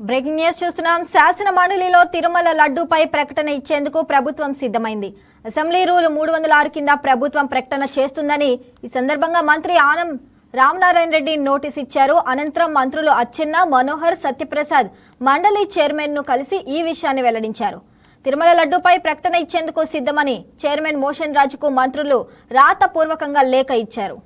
Breaking news చూస్తున్నాం. శాసన మండలిలో తిరుమల లడ్డూపై ప్రకటన ఇచ్చేందుకు ప్రభుత్వం సిద్ధమైంది. అసెంబ్లీ రూల్ 306 కింద ప్రభుత్వం ప్రకటన చేస్తుందని ఈ సందర్భంగా మంత్రి ఆనం రామనారాయణ రెడ్డి నోటీస్ ఇచ్చారు. అనంతరం మంత్రులు అచ్చెన్న, మనోహర్, సత్యప్రసాద్ మండలి చైర్మన్ ను కలిసి ఈ విషయాన్ని వెల్లడించారు. తిరుమల లడ్డూపై ప్రకటన ఇచ్చేందుకు సిద్ధమని చైర్మన్ మోషన్ రాజుకు మంత్రులు రాతపూర్వకంగా లేఖ ఇచ్చారు.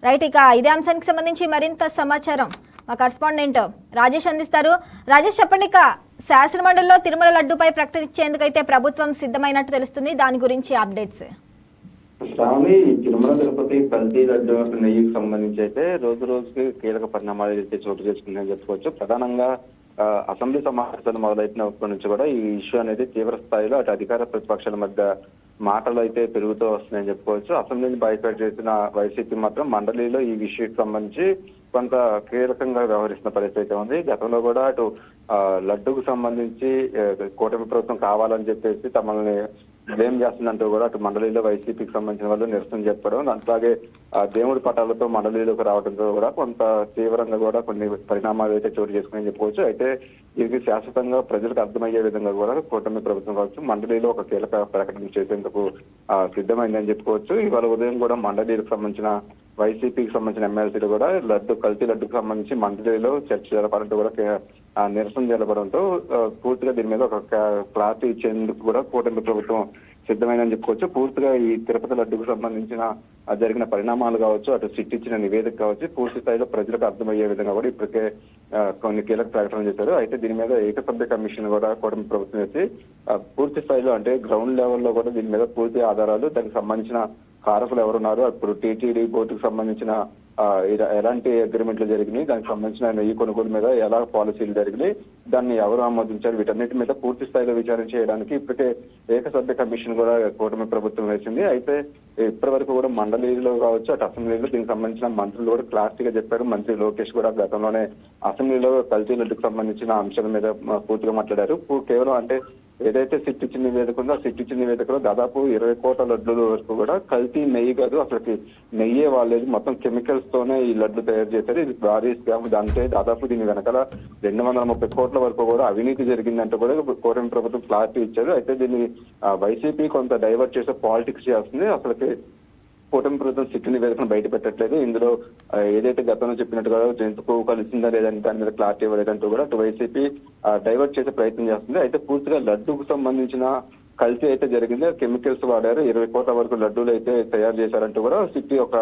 రైట్, ఇక ఇదే అంశానికి సంబంధించి మరింత సమాచారం మా కరెస్పాండెంట్ రాజేష్ అందిస్తారు. రాజేష్, చెప్పండి. ఇక శాసనమండలిలో తిరుమల లడ్డూపై ప్రకటన ఇచ్చేందుకైతే ప్రభుత్వం సిద్ధమైనట్టు తెలుస్తుంది. దాని గురించి అప్డేట్స్. స్వామి, తిరుమల తిరుపతి కల్తీ లడ్డు నెయ్యికి సంబంధించి అయితే రోజు రోజుకి కీలక పరిణామాలు అయితే చోటు చేసుకుందని చెప్పుకోవచ్చు. ప్రధానంగా అసెంబ్లీ సమావేశాలు మొదలైనప్పటి నుంచి కూడా ఈ ఇష్యూ అనేది తీవ్ర స్థాయిలో అటు అధికార ప్రతిపక్షాల మధ్య మాటలు అయితే పెరుగుతూ వస్తున్నాయని చెప్పుకోవచ్చు. అసెంబ్లీని బైకాట్ చేసిన వైసీపీ మాత్రం మండలిలో ఈ విషయానికి సంబంధించి కొంత కీలకంగా వ్యవహరిస్తున్న పరిస్థితి ఉంది. గతంలో కూడా అటు లడ్డూకు సంబంధించి కూటమి ప్రభుత్వం కావాలని చెప్పేసి తమల్ని బ్లేమ్ చేస్తుందంటూ కూడా అటు మండలిలో వైసీపీకి సంబంధించిన వాళ్ళు నిరసన చెప్పడం, అట్లాగే దేవుడి పటాలతో మండలిలోకి రావడంతో కూడా కొంత తీవ్రంగా కూడా కొన్ని పరిణామాలు అయితే చోటు చేసుకుని చెప్పుకోవచ్చు. అయితే దీనికి శాశ్వతంగా ప్రజలకు అర్థమయ్యే విధంగా కూడా కూటమి ప్రభుత్వం కావచ్చు మండలిలో ఒక కీలక ప్రకటన చేసేందుకు సిద్ధమైందని చెప్పుకోవచ్చు. ఇవాళ ఉదయం కూడా మండలికి సంబంధించిన వైసీపీకి సంబంధించిన ఎమ్మెల్సీలు కూడా కల్తీ లడ్డుకు సంబంధించి మండలిలో చర్చ జరపాలంటూ కూడా నిరసన జరపడంతో పూర్తిగా దీని మీద ఒక క్లారిటీ ఇచ్చేందుకు కూడా కూటమి ప్రభుత్వం సిద్ధమైందని చెప్పుకోవచ్చు. పూర్తిగా ఈ తిరుపతి లడ్డుకు సంబంధించిన జరిగిన పరిణామాలు కావచ్చు, అటు సిట్ ఇచ్చిన నివేదిక కావచ్చు, పూర్తి స్థాయిలో ప్రజలకు అర్థమయ్యే విధంగా కూడా ఇప్పటికే కొన్ని కీలక ప్రకటనలు చేశారు. అయితే దీని మీద ఏకసభ్య కమిషన్ కూడా కూటమి ప్రభుత్వం వేసి పూర్తి స్థాయిలో అంటే గ్రౌండ్ లెవెల్లో కూడా దీని మీద పూర్తి ఆధారాలు, దానికి సంబంధించిన కారకులు ఎవరున్నారు, అప్పుడు టీటీడీ బోర్డుకు సంబంధించిన ఎలాంటి అగ్రిమెంట్లు జరిగినాయి, దానికి సంబంధించిన నెయ్యి కొనుగోలు మీద ఎలా పాలసీలు జరిగినాయి, దాన్ని ఎవరు ఆమోదించారు, వీటన్నిటి మీద పూర్తి స్థాయిలో విచారణ చేయడానికి ఇప్పటికే ఏకసభ్య కమిషన్ కూడా కూటమి ప్రభుత్వం వేసింది. అయితే ఇప్పటి వరకు కూడా మండలిలో కావచ్చు, అటు అసెంబ్లీలో దీనికి సంబంధించిన మంత్రులు కూడా క్లారిటీగా చెప్పారు. మంత్రి లోకేష్ కూడా గతంలోనే అసెంబ్లీలో కల్తీ లడ్డుకు సంబంధించిన అంశాల మీద పూర్తిగా మాట్లాడారు. కేవలం అంటే ఏదైతే సిట్ ఇచ్చిన నివేదిక ఉందో ఆ సిట్ ఇచ్చిన నివేదికలో దాదాపు 20 కోట్ల లడ్డుల వరకు కూడా కల్తీ నెయ్యి కాదు, అసలుకి నెయ్యే వాళ్ళేది, మొత్తం కెమికల్స్ తోనే ఈ లడ్డు తయారు చేశారు. ఇది భారీ స్కామ్. దాంతో దాదాపు దీని వెనకాల 230 కోట్ల వరకు కూడా అవినీతి జరిగిందంటూ కూడా కూటమి ప్రభుత్వం క్లారిటీ ఇచ్చారు. అయితే దీన్ని వైసీపీ కొంత డైవర్ట్ చేసే పాలిటిక్స్ చేస్తుంది. అసలుకి కూటమి ప్రభుత్వం సిట్ నివేదికను బయట పెట్టట్లేదు. ఇందులో ఏదైతే గతంలో చెప్పినట్టుగా జంతుకు కలిసిందా లేదంటే దాని మీద క్లారిటీ ఇవ్వలేదంటూ కూడా అటు వైసీపీ డైవర్ట్ చేసే ప్రయత్నం చేస్తుంది. అయితే పూర్తిగా లడ్డూకు సంబంధించిన కల్తీ అయితే జరిగింది, కెమికల్స్ వాడారు, 20 కోట్ల వరకు లడ్డూలు అయితే తయారు చేశారంటూ కూడా సిటీ ఒక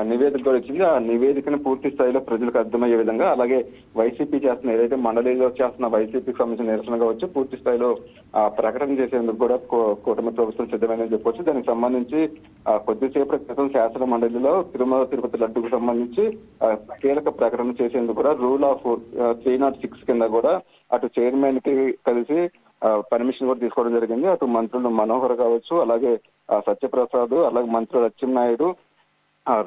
నివేదిక కూడా ఇచ్చింది. ఆ నివేదికను పూర్తి స్థాయిలో ప్రజలకు అర్థమయ్యే విధంగా, అలాగే వైసీపీ చేస్తున్న ఏదైతే మండలిలో చేస్తున్న వైసీపీకి సంబంధించిన నిరసన కావచ్చు, పూర్తి స్థాయిలో ప్రకటన చేసేందుకు కూడా కూటమి ప్రభుత్వం సిద్ధమైందని చెప్పవచ్చు. దానికి సంబంధించి కొద్దిసేపటి క్రితం శాసన మండలిలో తిరుమల తిరుపతి లడ్డుకు సంబంధించి కీలక ప్రకటన చేసేందుకు కూడా రూల్ ఆఫ్ 306 కింద కూడా అటు చైర్మన్ కి కలిసి పర్మిషన్ కూడా తీసుకోవడం జరిగింది. అటు మంత్రులు మనోహర్ కావచ్చు, అలాగే సత్యప్రసాద్, అలాగే మంత్రులు అచ్చెన్నాయుడు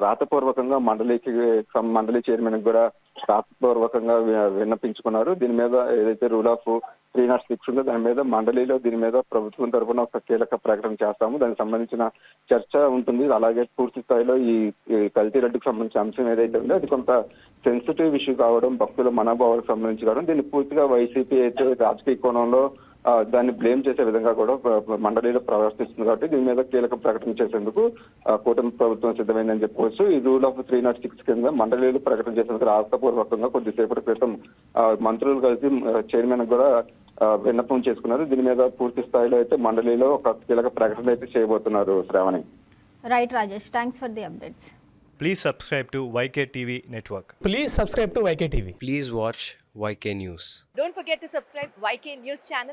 రాతపూర్వకంగా మండలి చైర్మన్ కూడా రాతపూర్వకంగా విన్నపించుకున్నారు. దీని మీద ఏదైతే రూల్ ఆఫ్ 306 ఉందో దాని మీద మండలిలో దీని మీద ప్రభుత్వం తరఫున ఒక కీలక ప్రకటన చేస్తాము, దానికి సంబంధించిన చర్చ ఉంటుంది. అలాగే పూర్తి స్థాయిలో ఈ కల్తీ లడ్డుకు సంబంధించిన అంశం ఏదైతే ఉందో అది కొంత సెన్సిటివ్ ఇష్యూ కావడం, భక్తుల మనోభావాలకు సంబంధించి కావడం, దీన్ని పూర్తిగా వైసీపీ అయితే రాజకీయ కోణంలో దాన్ని బ్లేమ్ చేసే విధంగా కూడా మండలిలో ప్రవర్తిస్తుంది. కాబట్టి దీని మీద కీలక ప్రకటన చేసేందుకు కూటమి ప్రభుత్వం సిద్ధమైందని చెప్పుకోవచ్చు. ఈ రూల్ ఆఫ్ 306 కింద మండలిలో ప్రకటన చేసేందుకు రాష్ట్రపూర్వకంగా కొద్దిసేపటి క్రితం మంత్రులు కలిసి చైర్మన్ కూడా విన్నపం చేసుకున్నారు. దీని మీద పూర్తి స్థాయిలో అయితే మండలిలో ఒక కీలక ప్రకటన అయితే చేయబోతున్నారు. Sravani. Right Rajesh, thanks for the updates. Please subscribe to YK TV Network. Please subscribe to YK TV. Please watch YK News. Don't forget to subscribe YK News channel.